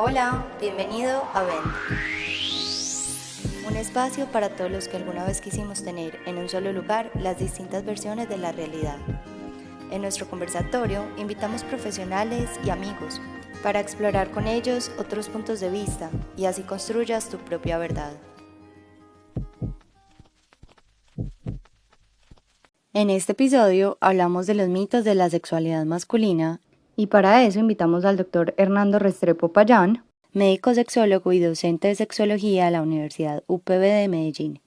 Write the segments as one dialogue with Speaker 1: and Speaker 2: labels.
Speaker 1: Hola, bienvenido a Vent, un espacio para todos los que alguna vez quisimos tener en un solo lugar las distintas versiones de la realidad. En nuestro conversatorio invitamos profesionales y amigos para explorar con ellos otros puntos de vista y así construyas tu propia verdad. En este episodio hablamos de los mitos de la sexualidad masculina y para eso invitamos al doctor Hernando Restrepo Payán, médico sexólogo y docente de sexología de la Universidad UPB de Medellín.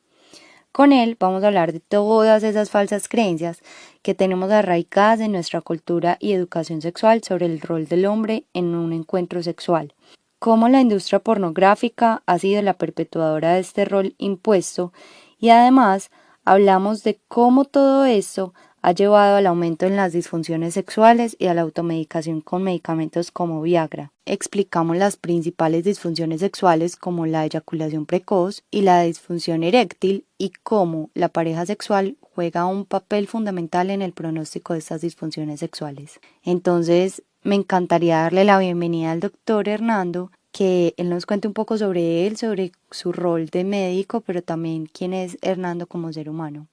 Speaker 1: Con él vamos a hablar de todas esas falsas creencias que tenemos arraigadas en nuestra cultura y educación sexual sobre el rol del hombre en un encuentro sexual, cómo la industria pornográfica ha sido la perpetuadora de este rol impuesto y además hablamos de cómo todo esto ha llevado al aumento en las disfunciones sexuales y a la automedicación con medicamentos como Viagra. Explicamos las principales disfunciones sexuales como la eyaculación precoz y la disfunción eréctil y cómo la pareja sexual juega un papel fundamental en el pronóstico de estas disfunciones sexuales. Entonces, me encantaría darle la bienvenida al doctor Hernando, que él nos cuente un poco sobre él, sobre su rol de médico, pero también quién es Hernando como ser humano.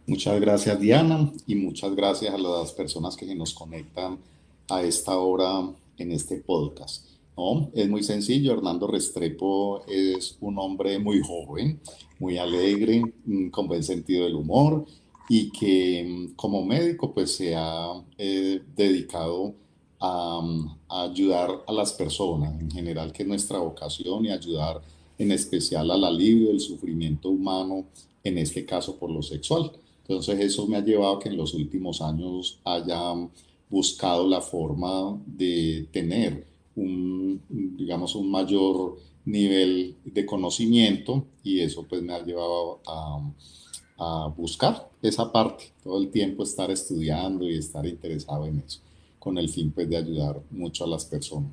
Speaker 2: Muchas gracias, Diana, y muchas gracias a las personas que se nos conectan a esta hora en este podcast. No, es muy sencillo. Hernando Restrepo es un hombre muy joven, muy alegre, con buen sentido del humor y que como médico pues se ha dedicado a ayudar a las personas en general, que es nuestra vocación, y ayudar en especial al alivio del sufrimiento humano, en este caso por lo sexual. Entonces eso me ha llevado a que en los últimos años haya buscado la forma de tener digamos, un mayor nivel de conocimiento, y eso pues me ha llevado a buscar esa parte, todo el tiempo estar estudiando y estar interesado en eso, con el fin pues de ayudar mucho a las personas.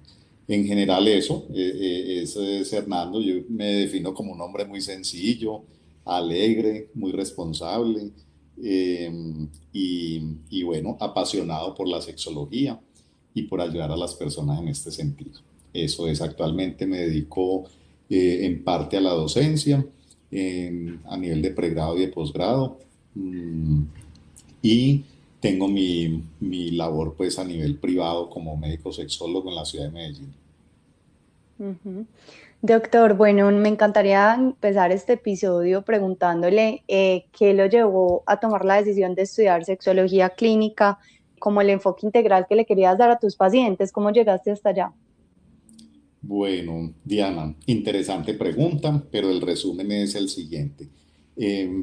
Speaker 2: En general eso es Hernando. Yo me defino como un hombre muy sencillo, alegre, muy responsable, eh, y bueno, apasionado por la sexología y por ayudar a las personas en este sentido. Eso es, actualmente me dedico en parte a la docencia, a nivel de pregrado y de posgrado, y tengo mi labor pues a nivel privado como médico sexólogo en la ciudad de Medellín.
Speaker 1: Ujú. Doctor, bueno, me encantaría empezar este episodio preguntándole qué lo llevó a tomar la decisión de estudiar sexología clínica, como el enfoque integral que le querías dar a tus pacientes, ¿cómo llegaste hasta allá?
Speaker 2: Bueno, Diana, interesante pregunta, pero el resumen es el siguiente.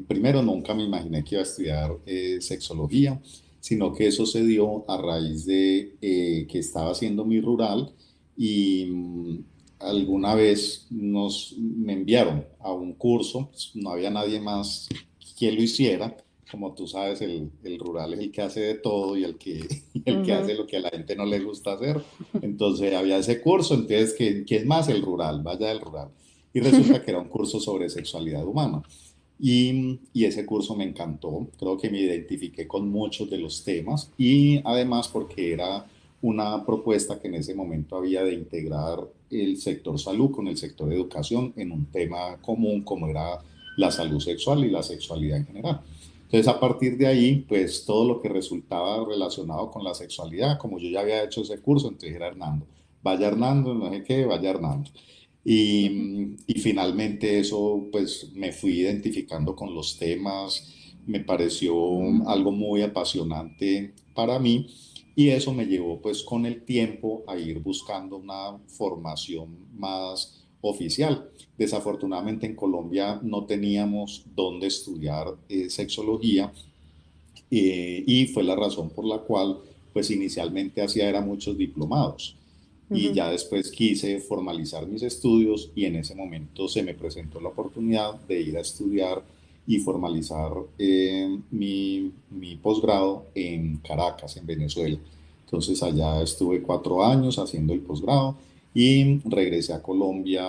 Speaker 2: Primero, nunca me imaginé que iba a estudiar sexología, sino que eso se dio a raíz de que estaba haciendo mi rural, y alguna vez me enviaron a un curso. Pues, no había nadie más quien lo hiciera. Como tú sabes, el rural es el que hace de todo, y el que
Speaker 1: Ujú.
Speaker 2: hace lo que a la gente no le gusta hacer. Entonces había ese curso. Entonces, ¿qué es más? El rural, vaya del rural. Y resulta que era un curso sobre sexualidad humana. Y ese curso me encantó. Creo que me identifiqué con muchos de los temas, y además porque era una propuesta que en ese momento había de integrar el sector salud con el sector educación en un tema común como era la salud sexual y la sexualidad en general. Entonces, a partir de ahí, pues todo lo que resultaba relacionado con la sexualidad, como yo ya había hecho ese curso, entonces era Hernando. Vaya Hernando, no sé qué, vaya Hernando. Y finalmente eso, pues me fui identificando con los temas, me pareció algo muy apasionante para mí, y eso me llevó pues con el tiempo a ir buscando una formación más oficial. Desafortunadamente en Colombia no teníamos dónde estudiar sexología, y fue la razón por la cual pues inicialmente hacía era muchos diplomados, y
Speaker 1: Ujú.
Speaker 2: ya después quise formalizar mis estudios, y en ese momento se me presentó la oportunidad de ir a estudiar y formalizar mi posgrado en Caracas, en Venezuela. Entonces allá estuve 4 años haciendo el posgrado, y regresé a Colombia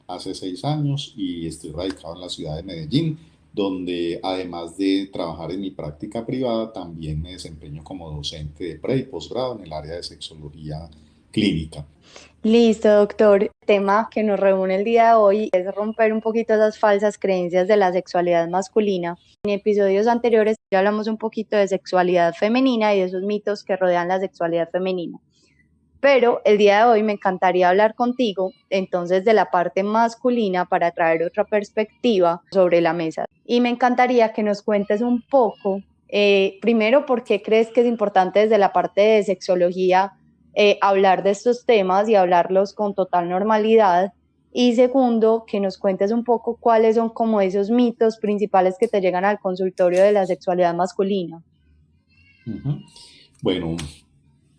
Speaker 2: hace 6 años y estoy radicado en la ciudad de Medellín, donde además de trabajar en mi práctica privada, también me desempeño como docente de pre y posgrado en el área de sexología clínica.
Speaker 1: Listo, doctor. El tema que nos reúne el día de hoy es romper un poquito esas falsas creencias de la sexualidad masculina. En episodios anteriores ya hablamos un poquito de sexualidad femenina y de esos mitos que rodean la sexualidad femenina. Pero el día de hoy me encantaría hablar contigo entonces de la parte masculina para traer otra perspectiva sobre la mesa. Y me encantaría que nos cuentes un poco, primero, por qué crees que es importante desde la parte de sexología hablar de estos temas y hablarlos con total normalidad. Y segundo, que nos cuentes un poco cuáles son como esos mitos principales que te llegan al consultorio de la sexualidad masculina.
Speaker 2: Ujú. Bueno,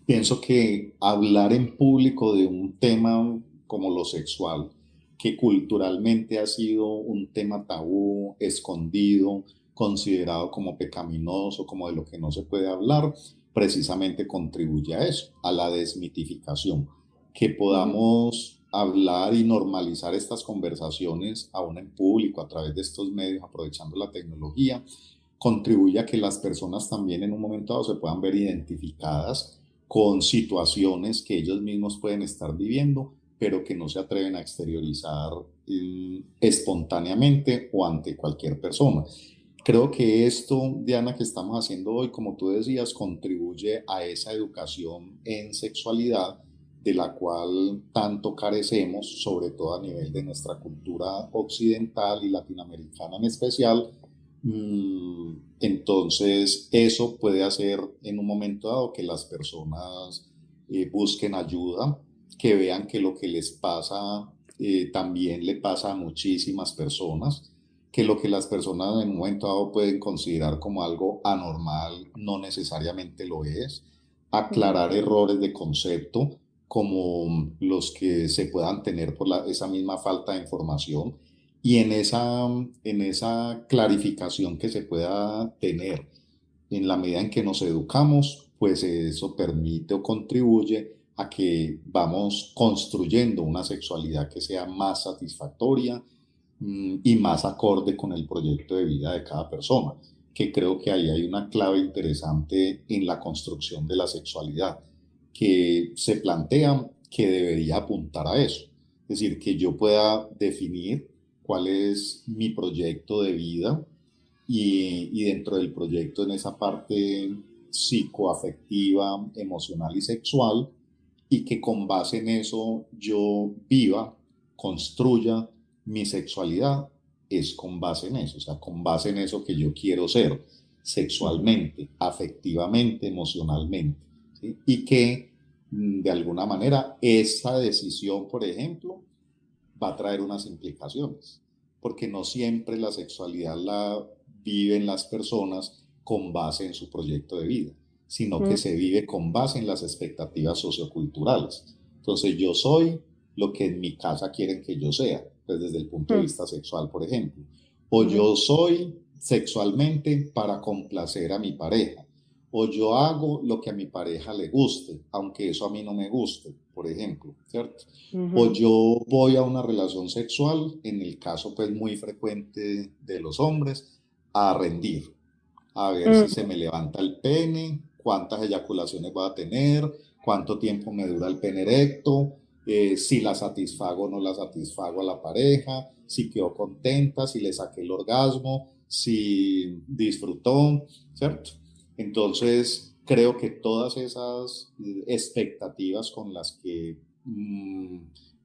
Speaker 2: pienso que hablar en público de un tema como lo sexual, que culturalmente ha sido un tema tabú, escondido, considerado como pecaminoso, como de lo que no se puede hablar, precisamente contribuye a eso, a la desmitificación. Que
Speaker 1: Ujú.
Speaker 2: podamos hablar y normalizar estas conversaciones aún en público a través de estos medios, aprovechando la tecnología, contribuye a que las personas también en un momento dado se puedan ver identificadas con situaciones que ellos mismos pueden estar viviendo, pero que no se atreven a exteriorizar espontáneamente o ante cualquier persona. Creo que esto, Diana, que estamos haciendo hoy, como tú decías, contribuye a esa educación en sexualidad de la cual tanto carecemos, sobre todo a nivel de nuestra cultura occidental y latinoamericana en especial. Entonces, eso puede hacer en un momento dado que las personas busquen ayuda, que vean que lo que les pasa también le pasa a muchísimas personas, que lo que las personas en un momento dado pueden considerar como algo anormal no necesariamente lo es,
Speaker 1: Ujú.
Speaker 2: aclarar errores de concepto como los que se puedan tener por esa misma falta de información y en esa clarificación que se pueda tener en la medida en que nos educamos, pues eso permite o contribuye a que vamos construyendo una sexualidad que sea más satisfactoria y más acorde con el proyecto de vida de cada persona, que creo que ahí hay una clave interesante en la construcción de la sexualidad, que se plantea que debería apuntar a eso. Es decir, que yo pueda definir cuál es mi proyecto de vida y dentro del proyecto en esa parte psicoafectiva, emocional y sexual, y que con base en eso yo viva, construya mi sexualidad, es con base en eso, o sea, con base en eso que yo quiero ser
Speaker 1: Ujú.
Speaker 2: sexualmente, afectivamente, emocionalmente, ¿sí? Y que de alguna manera esa decisión, por ejemplo, va a traer unas implicaciones, porque no siempre la sexualidad la viven las personas con base en su proyecto de vida, sino que
Speaker 1: Mm.
Speaker 2: se vive con base en las expectativas socioculturales. Entonces yo soy lo que en mi casa quieren que yo sea, pues desde el punto de
Speaker 1: Mm.
Speaker 2: vista sexual, por ejemplo. O
Speaker 1: Ujú.
Speaker 2: yo soy sexualmente para complacer a mi pareja, o yo hago lo que a mi pareja le guste, aunque eso a mí no me guste, por ejemplo, ¿cierto? O
Speaker 1: Ujú.
Speaker 2: yo voy a una relación sexual, en el caso pues muy frecuente de los hombres, a rendir, a ver si se
Speaker 1: Ujú.
Speaker 2: me levanta el pene, cuántas eyaculaciones voy a tener, cuánto tiempo me dura el pene erecto, si la satisfago o no la satisfago a la pareja, si quedó contenta, si le saqué el orgasmo, si disfrutó, ¿cierto? Entonces, creo que todas esas expectativas con las que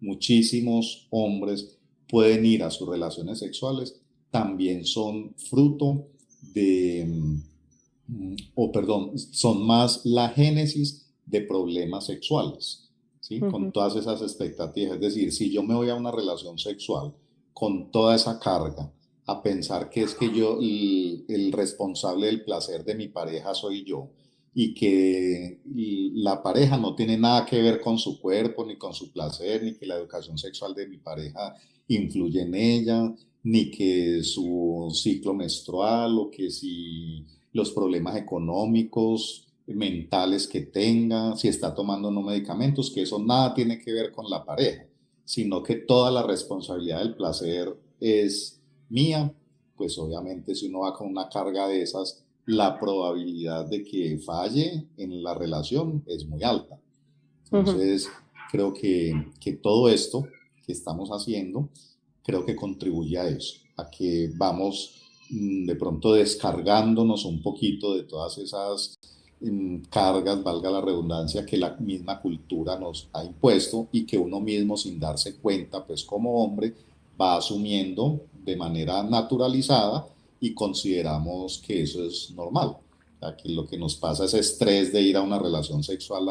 Speaker 2: muchísimos hombres pueden ir a sus relaciones sexuales también son fruto de, o perdón, son más la génesis de problemas sexuales, ¿sí? Con
Speaker 1: Ujú.
Speaker 2: todas esas expectativas. Es decir, si yo me voy a una relación sexual con toda esa carga, a pensar que es que yo, el responsable del placer de mi pareja soy yo, y que la pareja no tiene nada que ver con su cuerpo, ni con su placer, ni que la educación sexual de mi pareja influye en ella, ni que su ciclo menstrual o que si los problemas económicos, mentales que tenga, si está tomando o no medicamentos, que eso nada tiene que ver con la pareja, sino que toda la responsabilidad del placer es mía, pues obviamente si uno va con una carga de esas, la probabilidad de que falle en la relación es muy alta.
Speaker 1: Ujú.
Speaker 2: Entonces, creo que todo esto que estamos haciendo, creo que contribuye a eso, a que vamos de pronto descargándonos un poquito de todas esas cargas, valga la redundancia, que la misma cultura nos ha impuesto y que uno mismo sin darse cuenta, pues como hombre, va asumiendo de manera naturalizada y consideramos que eso es normal. O sea, que lo que nos pasa es estrés de ir a una relación sexual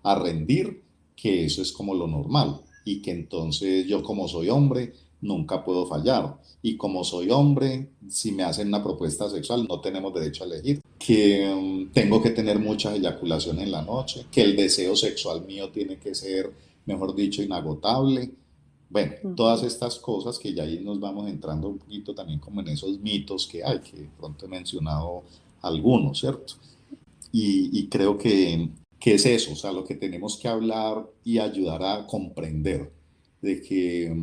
Speaker 2: a rendir, que eso es como lo normal y que entonces yo como soy hombre nunca puedo fallar y como soy hombre, si me hacen una propuesta sexual no tenemos derecho a elegir, que tengo que tener muchas eyaculaciones en la noche, que el deseo sexual mío tiene que ser, mejor dicho, inagotable. Bueno, todas
Speaker 1: Ujú.
Speaker 2: estas cosas que ya ahí nos vamos entrando un poquito también como en esos mitos que hay, que de pronto he mencionado algunos, ¿cierto? Y creo que es eso, o sea, lo que tenemos que hablar y ayudar a comprender de que,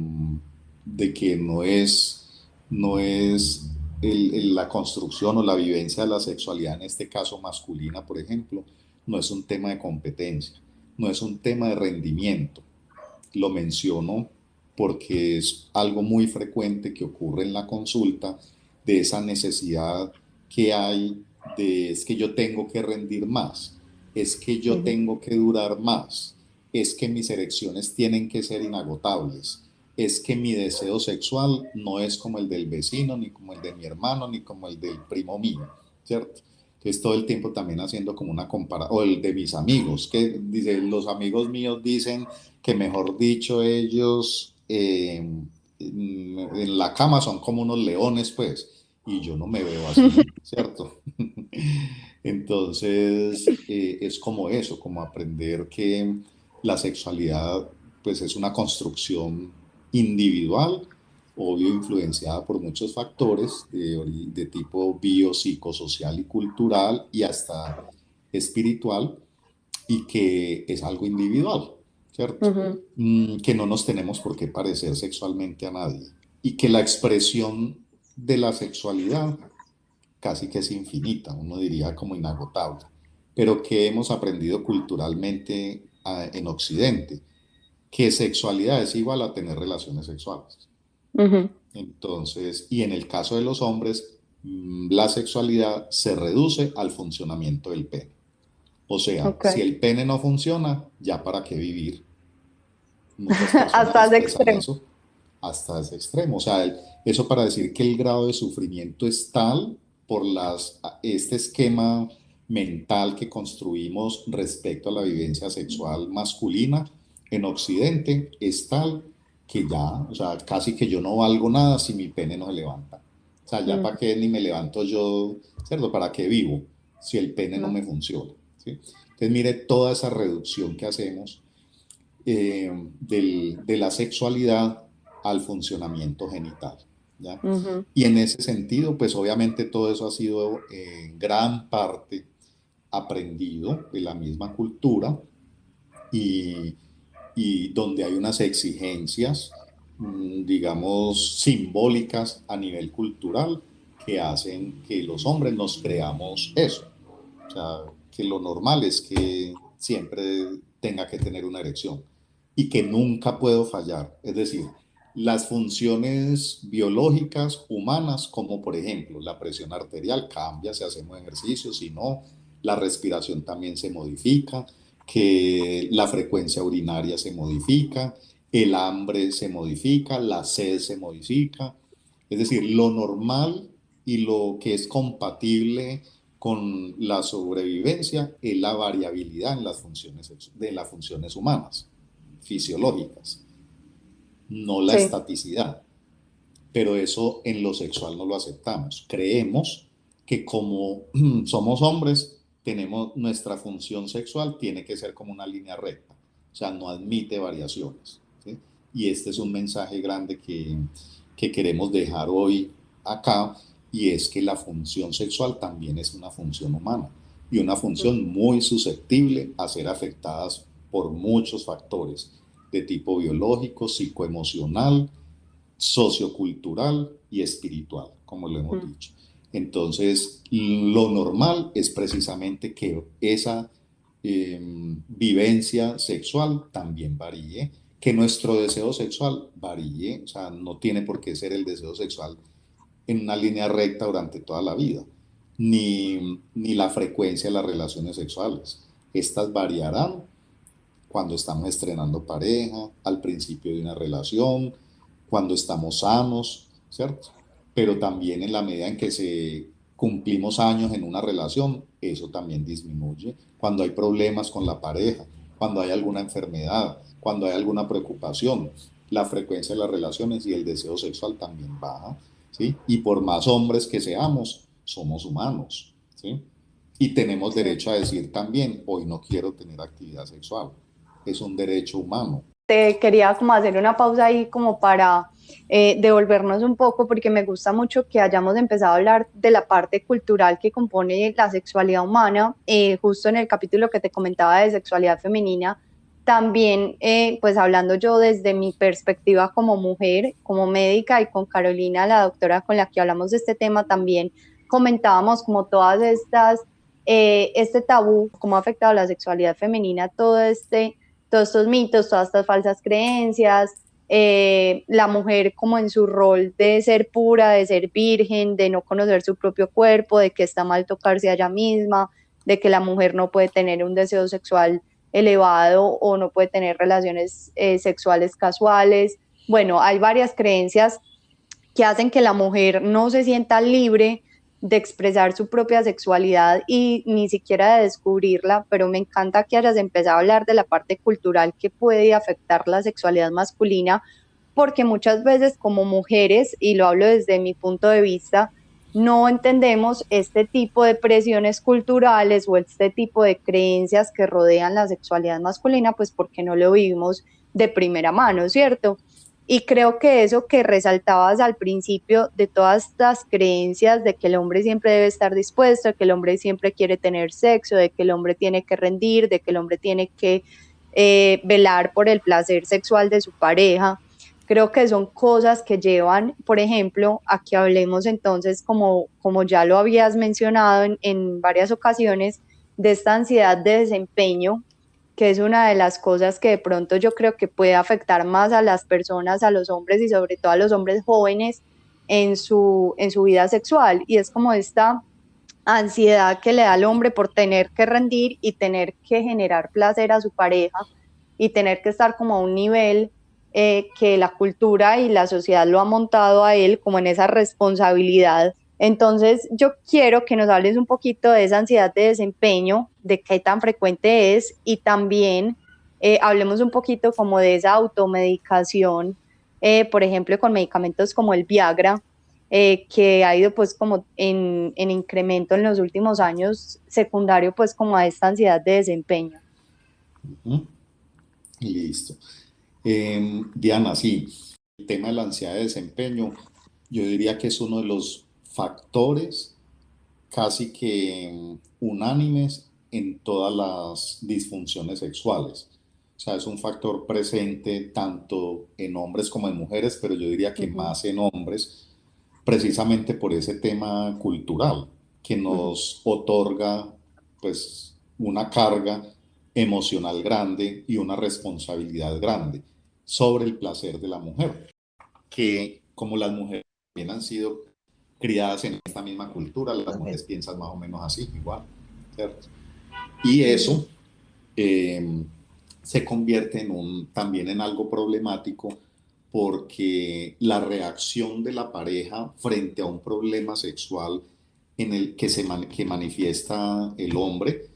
Speaker 2: de que no es la construcción o la vivencia de la sexualidad, en este caso masculina, por ejemplo, no es un tema de competencia, no es un tema de rendimiento. Lo menciono porque es algo muy frecuente que ocurre en la consulta de esa necesidad que hay de es que yo tengo que rendir más, es que yo
Speaker 1: Ujú.
Speaker 2: tengo que durar más, es que mis erecciones tienen que ser inagotables, es que mi deseo sexual no es como el del vecino, ni como el de mi hermano, ni como el del primo mío, ¿cierto? Entonces todo el tiempo también haciendo como una comparación, o el de mis amigos, que dice, los amigos míos dicen que mejor dicho ellos en la cama son como unos leones, pues, y yo no me veo así, ¿cierto? Entonces, es como eso, como aprender que la sexualidad, pues, es una construcción individual, obvio influenciada por muchos factores de tipo biopsicosocial y cultural y hasta espiritual, y que es algo individual, ¿cierto?
Speaker 1: Ujú.
Speaker 2: Que no nos tenemos por qué parecer sexualmente a nadie y que la expresión de la sexualidad casi que es infinita, uno diría como inagotable, pero que hemos aprendido culturalmente en Occidente, que sexualidad es igual a tener relaciones sexuales.
Speaker 1: Ujú.
Speaker 2: Entonces, y en el caso de los hombres, la sexualidad se reduce al funcionamiento del pene. O sea,
Speaker 1: Ok.
Speaker 2: si el pene no funciona, ya para qué vivir. Muchas personas
Speaker 1: Hasta ese
Speaker 2: expresan
Speaker 1: extremo.
Speaker 2: eso hasta ese extremo. O sea, eso para decir que el grado de sufrimiento es tal por este esquema mental que construimos respecto a la vivencia sexual masculina en Occidente es tal que ya, o sea, casi que yo no valgo nada si mi pene no se levanta. O sea, ya para
Speaker 1: Ujú.
Speaker 2: qué ni me levanto yo, ¿cierto? ¿Para qué vivo si el pene no
Speaker 1: No.
Speaker 2: me funciona? ¿Sí? Entonces, mire toda esa reducción que hacemos de la sexualidad al funcionamiento genital, ¿ya?
Speaker 1: Ujú.
Speaker 2: Y en ese sentido, pues obviamente todo eso ha sido en gran parte aprendido de la misma cultura y, y donde hay unas exigencias, digamos, simbólicas a nivel cultural que hacen que los hombres nos creamos eso. O sea, que lo normal es que siempre tenga que tener una erección y que nunca puedo fallar. Es decir, las funciones biológicas humanas, como por ejemplo la presión arterial cambia si hacemos ejercicio, si no, la respiración también se modifica, que la frecuencia urinaria se modifica, el hambre se modifica, la sed se modifica. Es decir, lo normal y lo que es compatible con la sobrevivencia es la variabilidad en las funciones, de las funciones humanas, fisiológicas, no la
Speaker 1: Sí.
Speaker 2: estaticidad. Pero eso en lo sexual no lo aceptamos. Creemos que como somos hombres, tenemos nuestra función sexual tiene que ser como una línea recta, o sea, no admite variaciones. ¿Sí? Y este es un mensaje grande que queremos dejar hoy acá, y es que la función sexual también es una función humana y una función muy susceptible a ser afectadas por muchos factores de tipo biológico, psicoemocional, sociocultural y espiritual, como lo hemos
Speaker 1: Ujú.
Speaker 2: dicho. Entonces, lo normal es precisamente que esa vivencia sexual también varíe, que nuestro deseo sexual varíe, o sea, no tiene por qué ser el deseo sexual en una línea recta durante toda la vida, ni la frecuencia de las relaciones sexuales. Estas variarán cuando estamos estrenando pareja, al principio de una relación, cuando estamos sanos, ¿cierto? Pero también en la medida en que se cumplimos años en una relación, eso también disminuye. Cuando hay problemas con la pareja, cuando hay alguna enfermedad, cuando hay alguna preocupación, la frecuencia de las relaciones y el deseo sexual también baja, ¿sí? Y por más hombres que seamos, somos humanos, ¿sí? Y tenemos
Speaker 1: Sí.
Speaker 2: derecho a decir también, hoy no quiero tener actividad sexual. Es un derecho humano.
Speaker 1: Te quería como hacer una pausa ahí como para devolvernos un poco porque me gusta mucho que hayamos empezado a hablar de la parte cultural que compone la sexualidad humana, justo en el capítulo que te comentaba de sexualidad femenina, también pues hablando yo desde mi perspectiva como mujer, como médica y con Carolina, la doctora con la que hablamos de este tema, también comentábamos como todas estas, este tabú, cómo ha afectado la sexualidad femenina, todos estos mitos, todas estas falsas creencias, la mujer como en su rol de ser pura, de ser virgen, de no conocer su propio cuerpo, de que está mal tocarse a ella misma, de que la mujer no puede tener un deseo sexual elevado o no puede tener relaciones sexuales casuales. Bueno, hay varias creencias que hacen que la mujer no se sienta libre de expresar su propia sexualidad y ni siquiera de descubrirla, pero me encanta que hayas empezado a hablar de la parte cultural que puede afectar la sexualidad masculina, porque muchas veces como mujeres, y lo hablo desde mi punto de vista, no entendemos este tipo de presiones culturales o este tipo de creencias que rodean la sexualidad masculina, pues porque no lo vivimos de primera mano, ¿cierto? Y creo que eso que resaltabas al principio de todas estas creencias de que el hombre siempre debe estar dispuesto, de que el hombre siempre quiere tener sexo, de que el hombre tiene que rendir, de que el hombre tiene que velar por el placer sexual de su pareja, creo que son cosas que llevan, por ejemplo, a que hablemos entonces, como ya lo habías mencionado en varias ocasiones, de esta ansiedad de desempeño, que es una de las cosas que de pronto yo creo que puede afectar más a las personas, a los hombres y sobre todo a los hombres jóvenes en su vida sexual. Y es como esta ansiedad que le da al hombre por tener que rendir y tener que generar placer a su pareja y tener que estar como a un nivel que la cultura y la sociedad lo ha montado a él como en esa responsabilidad. Entonces, yo quiero que nos hables un poquito de esa ansiedad de desempeño, de qué tan frecuente es y también hablemos un poquito como de esa automedicación, por ejemplo, con medicamentos como el Viagra, que ha ido pues como en incremento en los últimos años, secundario pues como a esta ansiedad de desempeño.
Speaker 2: ¿Mm? Listo. Diana, sí, el tema de la ansiedad de desempeño, yo diría que es uno de los factores casi que unánimes en todas las disfunciones sexuales. O sea, es un factor presente tanto en hombres como en mujeres, pero yo diría
Speaker 1: Uh
Speaker 2: que
Speaker 1: -huh,
Speaker 2: más en hombres, precisamente por ese tema cultural que
Speaker 1: uh -huh,
Speaker 2: nos otorga pues una carga emocional grande y una responsabilidad grande sobre el placer de la mujer, que como las mujeres también han sido criadas en esta misma cultura, las mujeres piensan más o menos así, igual, ¿cierto? Y
Speaker 1: uh -huh,
Speaker 2: eso eh, se convierte también en algo problemático porque la reacción de la pareja frente a un problema sexual en el que manifiesta el hombre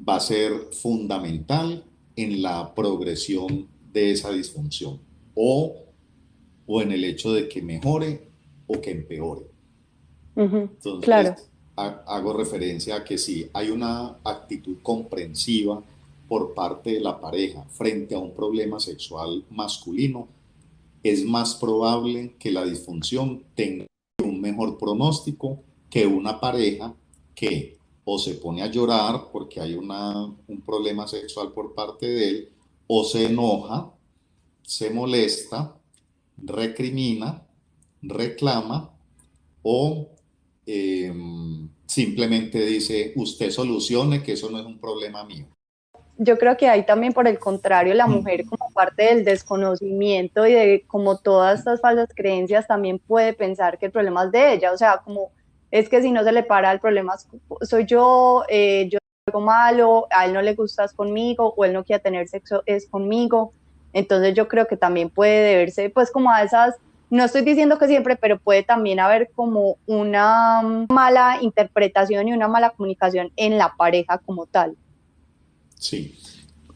Speaker 2: va a ser fundamental en la progresión de esa disfunción o, o en el hecho de que mejore o que empeore.
Speaker 1: uh -huh. Claro.
Speaker 2: Entonces, hago referencia a que si hay una actitud comprensiva por parte de la pareja frente a un problema sexual masculino, es más probable que la disfunción tenga un mejor pronóstico que una pareja que o se pone a llorar porque hay un problema sexual por parte de él, o se enoja, se molesta, recrimina, reclama o eh, simplemente dice, usted solucione que eso no es un problema mío.
Speaker 1: Yo creo que hay también, por el contrario, la mujer como parte del desconocimiento y de como todas estas falsas creencias también puede pensar que el problema es de ella, o sea, como es que si no se le para el problema soy yo algo malo, a él no le gustas conmigo o él no quiere tener sexo es conmigo, entonces yo creo que también puede deberse pues como a esas, no estoy diciendo que siempre, pero puede también haber como una mala interpretación y una mala comunicación en la pareja como tal.
Speaker 2: Sí,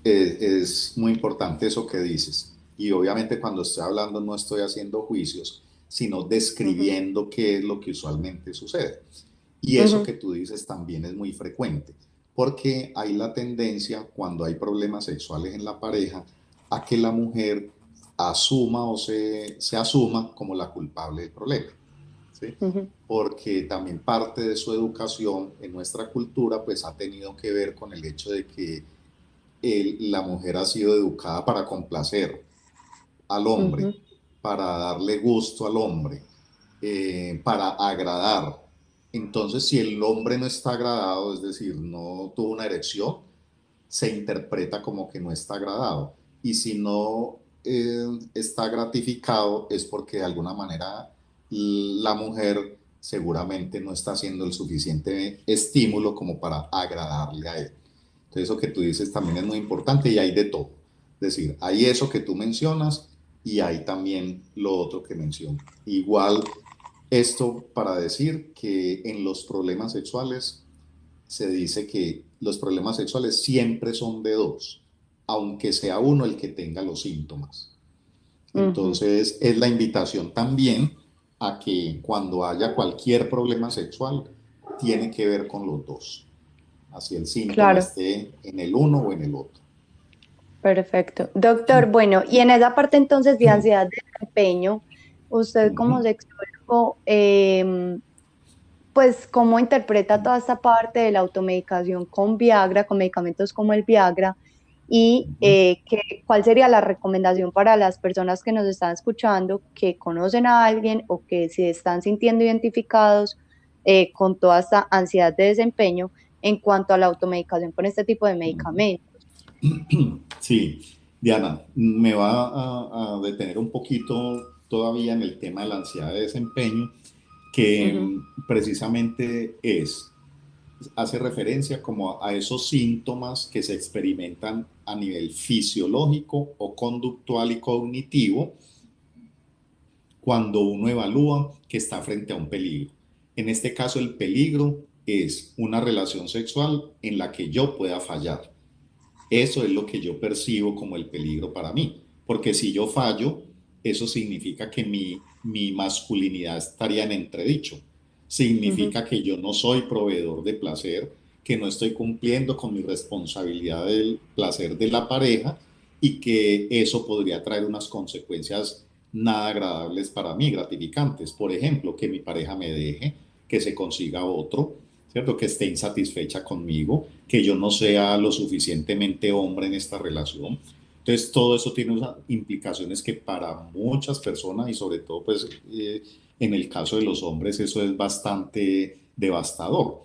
Speaker 2: es muy importante eso que dices. Y obviamente cuando estoy hablando no estoy haciendo juicios, sino
Speaker 1: Uh -huh,
Speaker 2: describiendo qué es lo que usualmente sucede. Y
Speaker 1: uh
Speaker 2: eso
Speaker 1: -huh.
Speaker 2: que tú dices también es muy frecuente, porque hay la tendencia, cuando hay problemas sexuales en la pareja, a que la mujer asuma o se asuma como la culpable del problema. ¿Sí?
Speaker 1: Ujú,
Speaker 2: Porque también parte de su educación en nuestra cultura pues ha tenido que ver con el hecho de que la mujer ha sido educada para complacer al hombre,
Speaker 1: ujú.
Speaker 2: para darle gusto al hombre, para agradar. Entonces, si el hombre no está agradado, es decir, no tuvo una erección, se interpreta como que no está agradado. Y si no está gratificado, es porque de alguna manera la mujer seguramente no está haciendo el suficiente estímulo como para agradarle a él. Entonces, eso que tú dices también es muy importante y hay de todo. Es decir, hay eso que tú mencionas y hay también lo otro que menciono. Igual, esto para decir que en los problemas sexuales se dice que los problemas sexuales siempre son de dos, aunque sea uno el que tenga los síntomas.
Speaker 1: Ujú.
Speaker 2: Entonces, es la invitación también a que cuando haya cualquier problema sexual, tiene que ver con los dos. Así el síntoma
Speaker 1: Claro,
Speaker 2: esté en el uno o en el otro.
Speaker 1: perfecto. Doctor, bueno, y en esa parte entonces de ansiedad de desempeño, usted como sexólogo, pues, ¿cómo interpreta toda esta parte de la automedicación con Viagra, con medicamentos como el Viagra? Y ¿cuál sería la recomendación para las personas que nos están escuchando, que conocen a alguien o que se están sintiendo identificados con toda esta ansiedad de desempeño en cuanto a la automedicación con este tipo de medicamentos?
Speaker 2: Sí, Diana, me va a detener un poquito todavía en el tema de la ansiedad de desempeño, que
Speaker 1: Ujú,
Speaker 2: precisamente hace referencia como a esos síntomas que se experimentan a nivel fisiológico o conductual y cognitivo cuando uno evalúa que está frente a un peligro. En este caso, el peligro es una relación sexual en la que yo pueda fallar. Eso es lo que yo percibo como el peligro para mí, porque si yo fallo, eso significa que mi masculinidad estaría en entredicho.
Speaker 1: ujú,
Speaker 2: Significa que yo no soy proveedor de placer, que no estoy cumpliendo con mi responsabilidad del placer de la pareja y que eso podría traer unas consecuencias nada agradables para mí, gratificantes. Por ejemplo, que mi pareja me deje, que se consiga otro, ¿cierto? Que esté insatisfecha conmigo, que yo no sea lo suficientemente hombre en esta relación. Entonces, todo eso tiene unas implicaciones que para muchas personas y sobre todo, pues, en el caso de los hombres, eso es bastante devastador.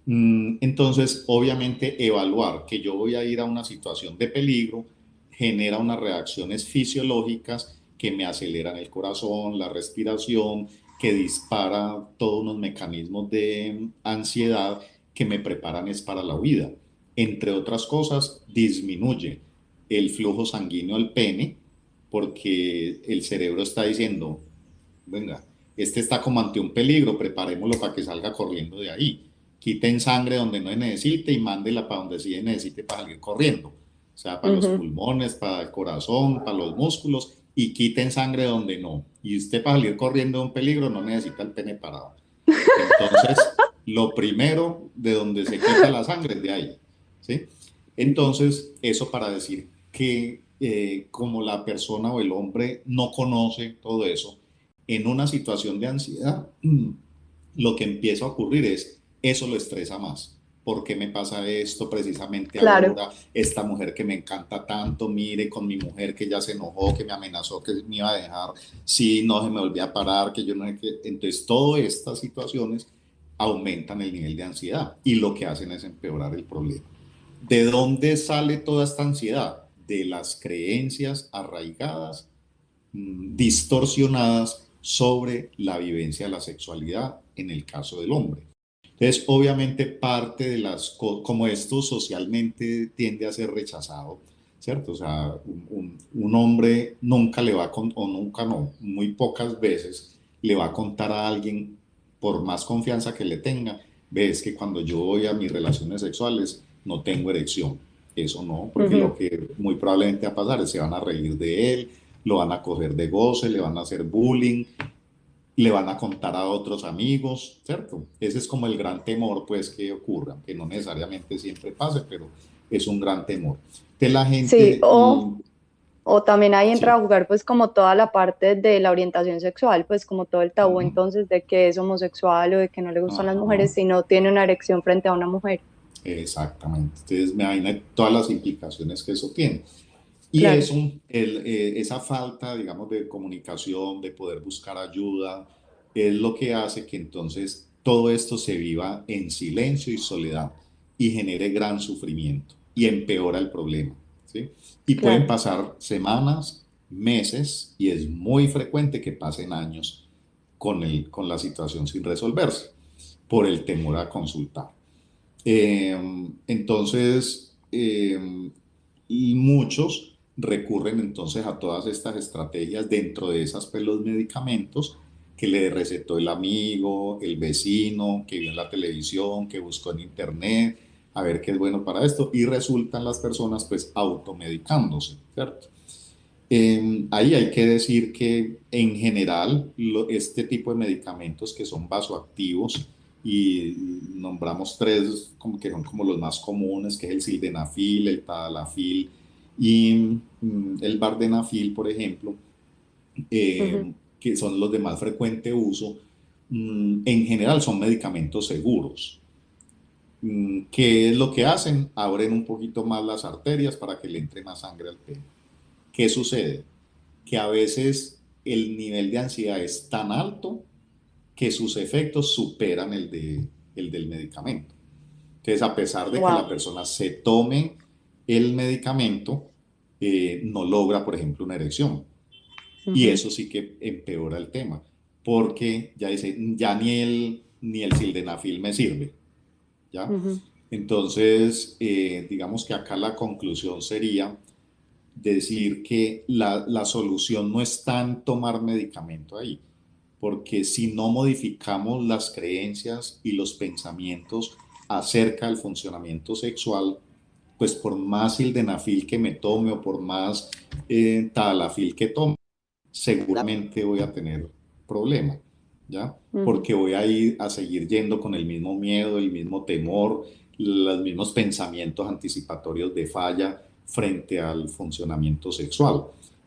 Speaker 2: Entonces, obviamente, evaluar que yo voy a ir a una situación de peligro genera unas reacciones fisiológicas que me aceleran el corazón, la respiración, que dispara todos unos mecanismos de ansiedad que me preparan es para la huida. Entre otras cosas, disminuye el flujo sanguíneo al pene porque el cerebro está diciendo, venga, este está como ante un peligro, preparémoslo para que salga corriendo de ahí. Quiten sangre donde no se necesite y mándela para donde sí se necesite para salir corriendo. O sea, para los
Speaker 1: ujú.
Speaker 2: pulmones, para el corazón, para los músculos y quiten sangre donde no. Y usted para salir corriendo de un peligro no necesita el pene parado. Entonces, lo primero de donde se quita la sangre es de ahí. ¿Sí? Entonces, eso para decir que como la persona o el hombre no conoce todo eso, en una situación de ansiedad, lo que empieza a ocurrir es, eso lo estresa más. ¿Por qué me pasa esto precisamente
Speaker 1: Claro.
Speaker 2: ahora? Esta mujer que me encanta tanto, mire con mi mujer que ya se enojó, que me amenazó, que me iba a dejar, si no se me volvía a parar, que yo no sé qué. Entonces, todas estas situaciones aumentan el nivel de ansiedad y lo que hacen es empeorar el problema. ¿De dónde sale toda esta ansiedad? De las creencias arraigadas, distorsionadas sobre la vivencia de la sexualidad en el caso del hombre. Entonces, obviamente, parte de como esto socialmente tiende a ser rechazado, ¿cierto? O sea, un hombre nunca le va a contar, o nunca no, muy pocas veces le va a contar a alguien, por más confianza que le tenga, ves que cuando yo voy a mis relaciones sexuales no tengo erección. Eso no, porque lo que muy probablemente va a pasar es que se van a reír de él, lo van a coger de goce, le van a hacer bullying, le van a contar a otros amigos, ¿cierto? Ese es como el gran temor, pues, que ocurra, que no necesariamente siempre pase, pero es un gran temor. De la
Speaker 1: Sí,
Speaker 2: gente,
Speaker 1: o también ahí entra a
Speaker 2: sí,
Speaker 1: jugar pues como toda la parte de la orientación sexual, pues como todo el tabú
Speaker 2: uh-huh,
Speaker 1: entonces de que es homosexual o de que no le gustan las
Speaker 2: ajá,
Speaker 1: mujeres si no tiene una erección frente a una mujer.
Speaker 2: exactamente. Entonces, me imagino todas las implicaciones que eso tiene. Y
Speaker 1: Claro.
Speaker 2: eso, esa falta, digamos, de comunicación, de poder buscar ayuda, es lo que hace que entonces todo esto se viva en silencio y soledad y genere gran sufrimiento y empeora el problema, ¿sí? Y pueden
Speaker 1: Claro.
Speaker 2: pasar semanas, meses, y es muy frecuente que pasen años con la situación sin resolverse por el temor a consultar. Entonces, y muchos recurren entonces a todas estas estrategias dentro de esas, pues, los medicamentos que le recetó el amigo, el vecino, que vio en la televisión, que buscó en internet, a ver qué es bueno para esto, y resultan las personas pues automedicándose, ¿cierto? Ahí hay que decir que en general este tipo de medicamentos que son vasoactivos, y nombramos tres como que son como los más comunes, que es el sildenafil, el tadalafil y el vardenafil, por ejemplo,
Speaker 1: Ujú.
Speaker 2: que son los de más frecuente uso, en general son medicamentos seguros. ¿Qué es lo que hacen? Abren un poquito más las arterias para que le entre más sangre al pene. ¿Qué sucede? Que a veces el nivel de ansiedad es tan alto que sus efectos superan el del medicamento. Entonces, a pesar de que la
Speaker 1: Wow.
Speaker 2: persona se tome el medicamento, no logra, por ejemplo, una erección. Y
Speaker 1: Ujú.
Speaker 2: eso sí que empeora el tema, porque ya dice, ya ni el sildenafil me sirve, ¿ya?
Speaker 1: Ujú.
Speaker 2: Entonces, digamos que acá la conclusión sería decir que la solución no está en tomar medicamento ahí, porque si no modificamos las creencias y los pensamientos acerca del funcionamiento sexual, pues por más sildenafil que me tome o por más tadalafil que tome, seguramente voy a tener problemas, ¿ya?
Speaker 1: Ujú.
Speaker 2: Porque voy a ir a seguir yendo con el mismo miedo, el mismo temor, los mismos pensamientos anticipatorios de falla frente al funcionamiento sexual.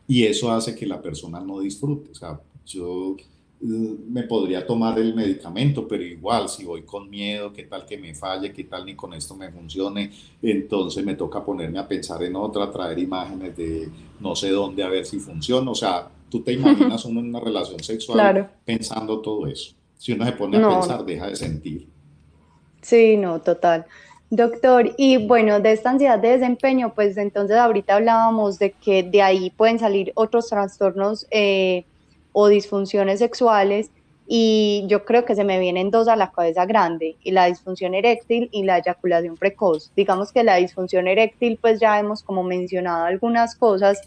Speaker 2: Y eso hace que la persona no disfrute. O sea, yo me podría tomar el medicamento, pero igual si voy con miedo, qué tal que me falle, qué tal ni con esto me funcione, entonces me toca ponerme a pensar en otra, traer imágenes de no sé dónde a ver si funciona. O sea, tú te imaginas uno en una relación sexual
Speaker 1: Claro.
Speaker 2: pensando todo eso. Si uno se pone a
Speaker 1: No,
Speaker 2: pensar, deja de sentir.
Speaker 1: sí, no, total. Doctor, y bueno, de esta ansiedad de desempeño, pues entonces ahorita hablábamos de que de ahí pueden salir otros trastornos o disfunciones sexuales y yo creo que se me vienen dos a la cabeza grande, y la disfunción eréctil y la eyaculación precoz. Digamos que la disfunción eréctil, pues ya hemos como mencionado algunas cosas,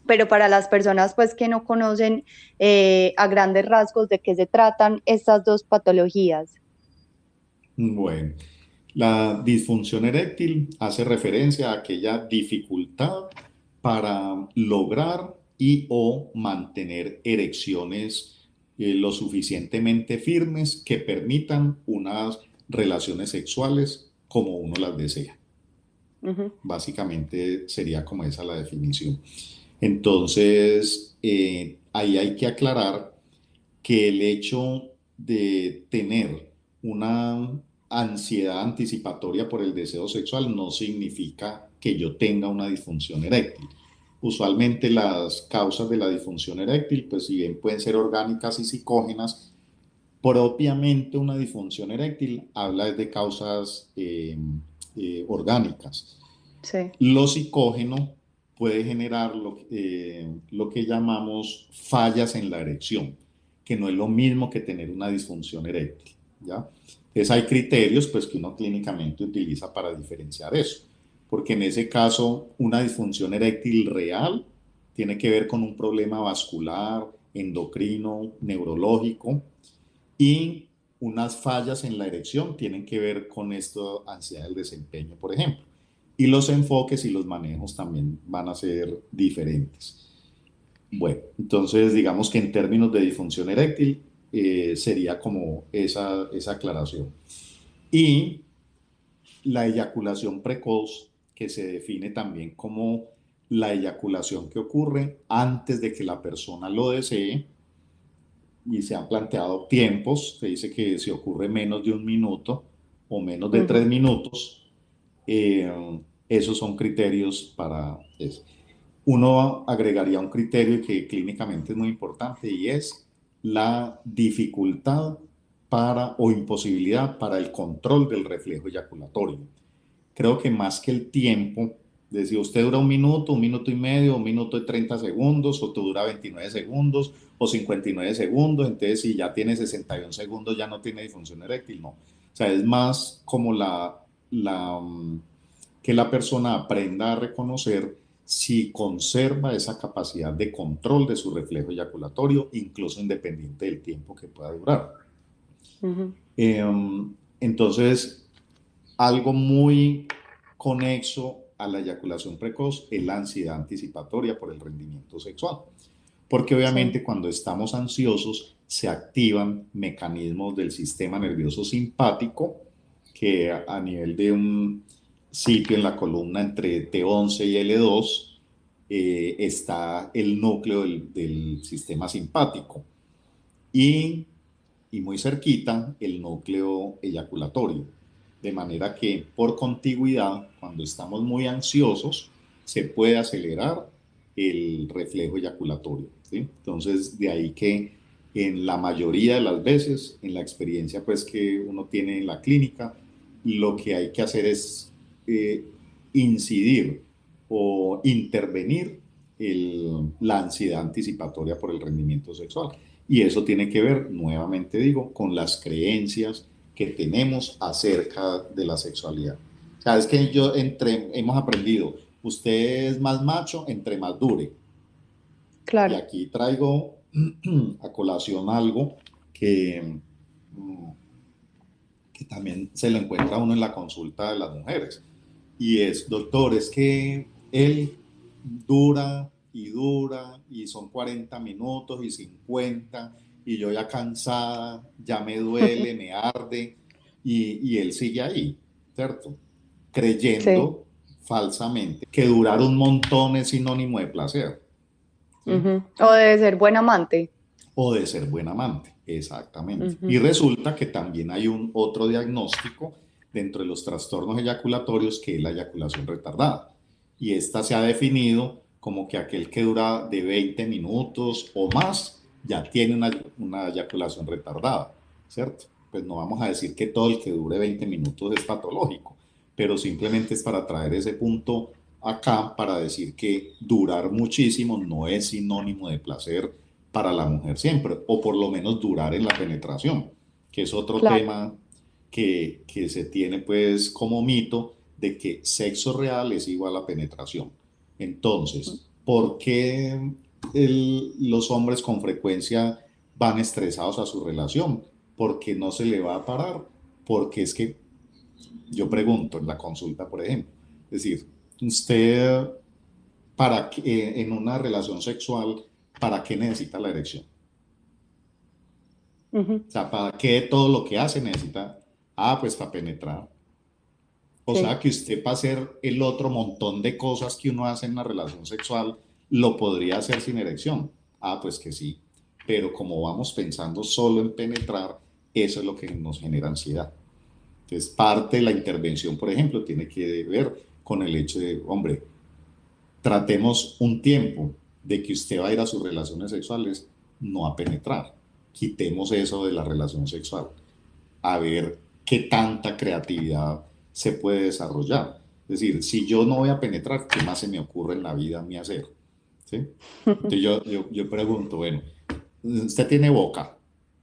Speaker 1: pero para las personas pues que no conocen a grandes rasgos de qué se tratan estas dos patologías.
Speaker 2: Bueno, la disfunción eréctil hace referencia a aquella dificultad para lograr y o mantener erecciones lo suficientemente firmes que permitan unas relaciones sexuales como uno las desea.
Speaker 1: Ujú.
Speaker 2: Básicamente sería como esa la definición. Entonces, ahí hay que aclarar que el hecho de tener una ansiedad anticipatoria por el deseo sexual no significa que yo tenga una disfunción eréctil. Usualmente las causas de la disfunción eréctil, pues si bien pueden ser orgánicas y psicógenas, Propiamente una disfunción eréctil habla de causas orgánicas.
Speaker 1: Sí.
Speaker 2: Lo psicógeno puede generar lo que llamamos fallas en la erección, que no es lo mismo que tener una disfunción eréctil, ¿ya? Entonces hay criterios pues, que uno clínicamente utiliza para diferenciar eso, porque en ese caso una disfunción eréctil real tiene que ver con un problema vascular, endocrino, neurológico, y unas fallas en la erección tienen que ver con esto, ansiedad del desempeño, por ejemplo. Y los enfoques y los manejos también van a ser diferentes. Bueno, entonces digamos que en términos de disfunción eréctil sería como esa aclaración. Y la eyaculación precoz, que se define también como la eyaculación que ocurre antes de que la persona lo desee, y se han planteado tiempos, se dice que si ocurre menos de un minuto o menos de 3 minutos, esos son criterios para eso. Uno agregaría un criterio que clínicamente es muy importante y es la dificultad para o imposibilidad para el control del reflejo eyaculatorio. Creo que más que el tiempo, de si usted dura un minuto y medio, 1 minuto y 30 segundos, o te dura 29 segundos o 59 segundos, entonces si ya tiene 61 segundos ya no tiene disfunción eréctil, no. O sea, es más como que la persona aprenda a reconocer si conserva esa capacidad de control de su reflejo eyaculatorio, incluso independiente del tiempo que pueda durar. Entonces, algo muy conexo a la eyaculación precoz es la ansiedad anticipatoria por el rendimiento sexual. Porque obviamente
Speaker 1: Sí.
Speaker 2: cuando estamos ansiosos se activan mecanismos del sistema nervioso simpático que a nivel de un sitio en la columna entre T11 y L2 está el núcleo del sistema simpático y, y muy cerquita el núcleo eyaculatorio. De manera que por contigüidad, cuando estamos muy ansiosos, se puede acelerar el reflejo eyaculatorio, ¿sí? Entonces, de ahí que en la mayoría de las veces, en la experiencia pues, que uno tiene en la clínica, lo que hay que hacer es incidir o intervenir la ansiedad anticipatoria por el rendimiento sexual. Y eso tiene que ver, nuevamente digo, con las creencias que tenemos acerca de la sexualidad. O sea, es que hemos aprendido, usted es más macho entre más dure. Y
Speaker 1: Claro.
Speaker 2: aquí traigo a colación algo que, mm, que también se le encuentra a uno en la consulta de las mujeres. Y es, doctor, es que él dura y dura y son 40 minutos y 50 y yo ya cansada, ya me duele, me arde y él sigue ahí, ¿cierto?
Speaker 1: Sí.
Speaker 2: Creyendo falsamente que durar un montón es sinónimo de placer, ¿sí?
Speaker 1: O debe ser buen amante.
Speaker 2: O de ser buen amante, exactamente. Y
Speaker 1: Ujú.
Speaker 2: resulta que también hay un otro diagnóstico dentro de los trastornos eyaculatorios que es la eyaculación retardada. Y esta se ha definido como que aquel que dura de 20 minutos o más ya tiene una eyaculación retardada, ¿cierto? Pues no vamos a decir que todo el que dure 20 minutos es patológico, pero simplemente es para traer ese punto acá para decir que durar muchísimo no es sinónimo de placer para la mujer siempre, o por lo menos durar en la penetración, que es otro
Speaker 1: Claro.
Speaker 2: tema que se tiene pues como mito de que sexo real es igual a penetración. Entonces, ¿por qué los hombres con frecuencia van estresados a su relación? Porque no se le va a parar, porque es que yo pregunto en la consulta, por ejemplo, es decir, usted para que, en una relación sexual, ¿para qué necesita la erección?
Speaker 1: Ujú.
Speaker 2: O sea, ¿para qué todo lo que hace necesita? Ah, pues para penetrar. O sea,
Speaker 1: Sí.
Speaker 2: que usted para hacer el otro montón de cosas que uno hace en una relación sexual, lo podría hacer sin erección. Ah, pues que sí. Pero como vamos pensando solo en penetrar, eso es lo que nos genera ansiedad. Entonces, parte de la intervención, por ejemplo, tiene que ver con el hecho de, hombre, tratemos un tiempo de que usted va a ir a sus relaciones sexuales, no a penetrar. quitemos eso de la relación sexual, a ver qué tanta creatividad se puede desarrollar. Es decir, si yo no voy a penetrar, ¿qué más se me ocurre en la vida a mí hacer? ¿Sí? Entonces yo pregunto, bueno, usted tiene boca,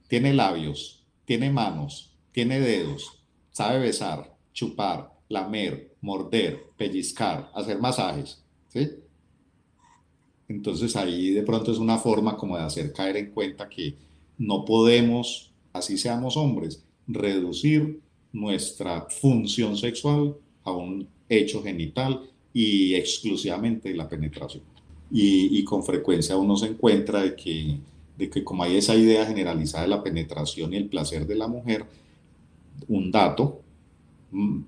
Speaker 2: tiene labios, tiene manos, tiene dedos, sabe besar, chupar, lamer, morder, pellizcar, hacer masajes, ¿sí? Entonces ahí de pronto es una forma como de hacer caer en cuenta que no podemos, así seamos hombres, reducir nuestra función sexual a un hecho genital y exclusivamente la penetración. Y con frecuencia uno se encuentra de que como hay esa idea generalizada de la penetración y el placer de la mujer, un dato, mm,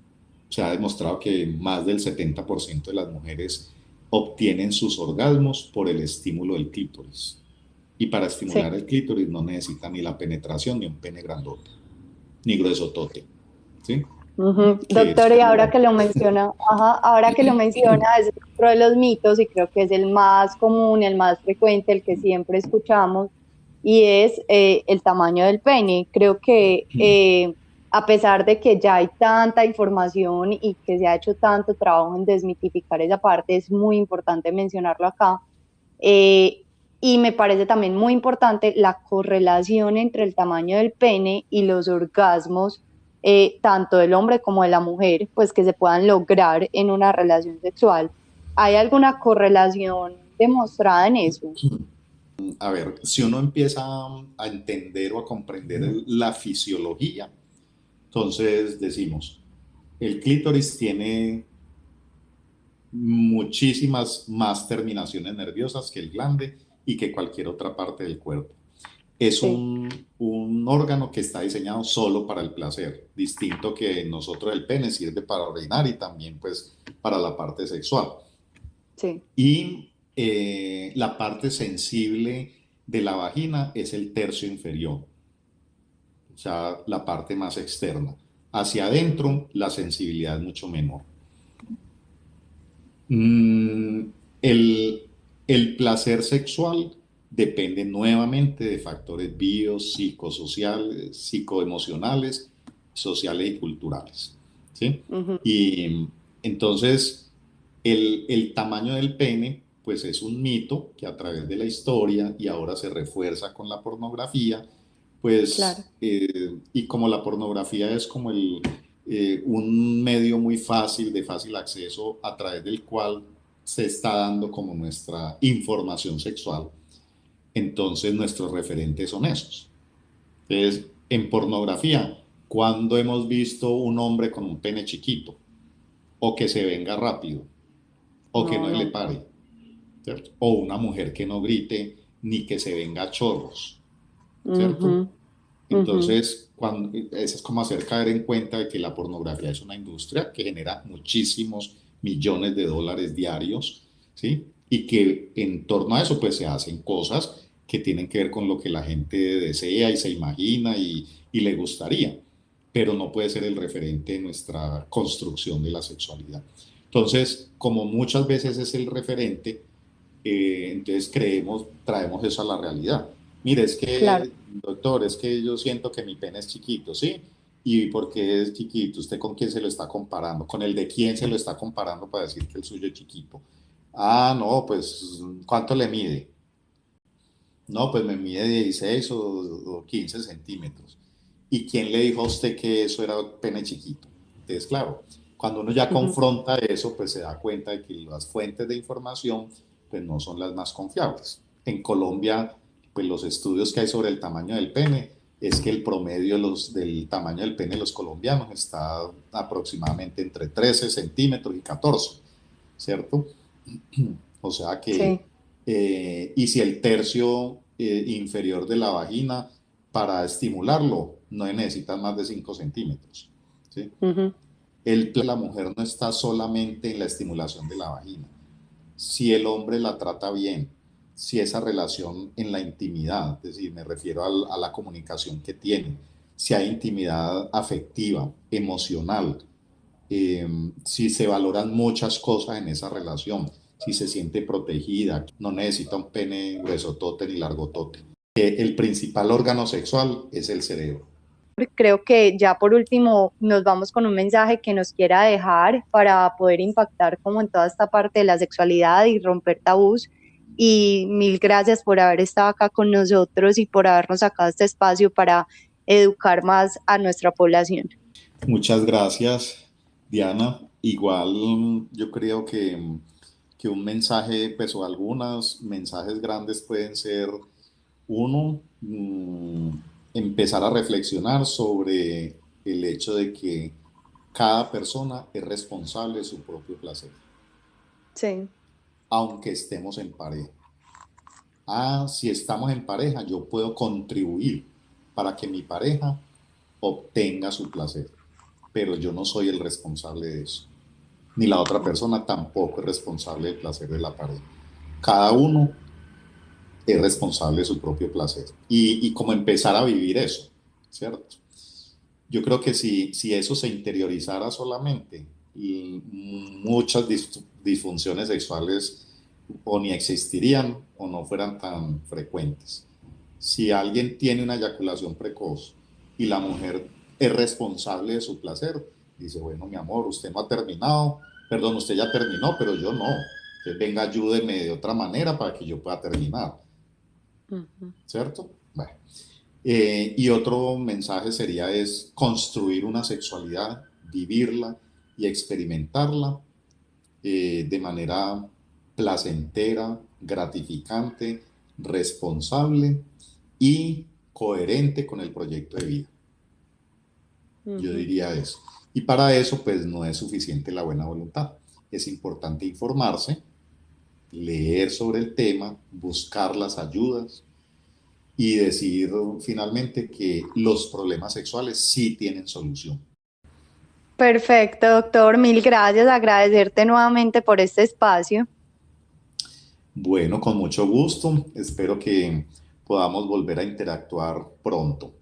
Speaker 2: se ha demostrado que más del 70% de las mujeres obtienen sus orgasmos por el estímulo del clítoris. Y para
Speaker 1: Sí.
Speaker 2: estimular el clítoris no necesita ni la penetración ni un pene grandote, ni gruesotote, ¿sí?
Speaker 1: Ujú.
Speaker 2: Que es
Speaker 1: Doctor, y ahora
Speaker 2: como,
Speaker 1: que lo menciona, ajá, ahora que lo menciona, es otro de los mitos y creo que es el más común, el más frecuente, el que siempre escuchamos, y es el tamaño del pene. Creo que a pesar de que ya hay tanta información y que se ha hecho tanto trabajo en desmitificar esa parte, es muy importante mencionarlo acá. Eh, y me parece también muy importante la correlación entre el tamaño del pene y los orgasmos, tanto del hombre como de la mujer, pues que se puedan lograr en una relación sexual. ¿Hay alguna correlación demostrada en eso?
Speaker 2: a ver, si uno empieza a entender o a comprender la fisiología, entonces decimos, el clítoris tiene muchísimas más terminaciones nerviosas que el glande y que cualquier otra parte del cuerpo. Es
Speaker 1: Sí,
Speaker 2: un órgano que está diseñado solo para el placer, distinto que nosotros el pene sirve para orinar y también pues para la parte sexual.
Speaker 1: sí.
Speaker 2: Y la parte sensible de la vagina es el tercio inferior, o sea, la parte más externa. Hacia adentro la sensibilidad es mucho menor. Mm, el, el placer sexual depende nuevamente de factores biopsicosociales, psicoemocionales, sociales y culturales. ¿Sí?
Speaker 1: Ujú.
Speaker 2: Y entonces el tamaño del pene pues es un mito que a través de la historia y ahora se refuerza con la pornografía,
Speaker 1: Claro.
Speaker 2: pues, y como la pornografía es como un medio muy fácil, de fácil acceso, a través del cual se está dando como nuestra información sexual, entonces nuestros referentes son esos. Entonces, en pornografía, ¿cuándo hemos visto un hombre con un pene chiquito? O que se venga rápido, o que
Speaker 1: No,
Speaker 2: no le
Speaker 1: nunca.
Speaker 2: pare, ¿cierto? O una mujer que no grite, ni que se venga a chorros,
Speaker 1: Ujú,
Speaker 2: ¿cierto?
Speaker 1: ujú.
Speaker 2: Entonces, eso es como hacer caer en cuenta de que la pornografía es una industria que genera muchísimos millones de dólares diarios, ¿sí? Y que en torno a eso, pues se hacen cosas que tienen que ver con lo que la gente desea y se imagina y le gustaría, pero no puede ser el referente de nuestra construcción de la sexualidad. Entonces, como muchas veces es el referente, entonces traemos eso a la realidad. Mire, es
Speaker 1: Claro.
Speaker 2: que, doctor, es que yo siento que mi pene es chiquito, ¿sí? ¿Y por qué es chiquito? ¿Usted con quién se lo está comparando? ¿Con el de quién se lo está comparando para decir que el suyo es chiquito? Ah, no, pues, ¿cuánto le mide? No, pues me mide 16 o 15 centímetros. ¿Y quién le dijo a usted que eso era pene chiquito? Entonces, claro, cuando uno ya
Speaker 1: Ujú.
Speaker 2: confronta eso, pues se da cuenta de que las fuentes de información pues no son las más confiables. En Colombia, pues los estudios que hay sobre el tamaño del pene es que el promedio del tamaño del pene de los colombianos está aproximadamente entre 13 centímetros y 14, ¿cierto? O sea que,
Speaker 1: Sí.
Speaker 2: y si el tercio inferior de la vagina, para estimularlo, no necesitas más de 5 centímetros. ¿Sí?
Speaker 1: Ujú.
Speaker 2: La mujer no está solamente en la estimulación de la vagina. Si el hombre la trata bien, si esa relación en la intimidad, es decir, me refiero a la comunicación que tiene, si hay intimidad afectiva, emocional, si se valoran muchas cosas en esa relación, si se siente protegida, no necesita un pene gruesotote ni largotote. El principal órgano sexual es el cerebro.
Speaker 1: Creo que ya por último nos vamos con un mensaje que nos quiera dejar para poder impactar como en toda esta parte de la sexualidad y romper tabús. Y mil gracias por haber estado acá con nosotros y por habernos sacado este espacio para educar más a nuestra población.
Speaker 2: Muchas gracias, Diana. Igual yo creo que un mensaje, pues o algunos mensajes grandes pueden ser, uno, empezar a reflexionar sobre el hecho de que cada persona es responsable de su propio placer,
Speaker 1: Sí.
Speaker 2: aunque estemos en pareja. Si estamos en pareja, yo puedo contribuir para que mi pareja obtenga su placer, pero yo no soy el responsable de eso, ni la otra persona tampoco es responsable del placer de la pareja. Cada uno es responsable de su propio placer y como empezar a vivir eso, ¿cierto? Yo creo que si eso se interiorizara solamente, y muchas disfunciones sexuales o ni existirían o no fueran tan frecuentes. Si alguien tiene una eyaculación precoz y la mujer es responsable de su placer, dice, bueno, mi amor, usted no ha terminado, perdón, usted ya terminó, pero yo no. Entonces, venga, ayúdeme de otra manera para que yo pueda terminar, ¿cierto? Bueno. Y otro mensaje sería es construir una sexualidad, vivirla y experimentarla de manera placentera, gratificante, responsable y coherente con el proyecto de vida. Yo diría eso. Y para eso, pues no es suficiente la buena voluntad. Es importante informarse, leer sobre el tema, buscar las ayudas y decir finalmente que los problemas sexuales sí tienen solución.
Speaker 1: Perfecto, doctor. Mil gracias. Agradecerte nuevamente por este espacio.
Speaker 2: Bueno, con mucho gusto. Espero que podamos volver a interactuar pronto.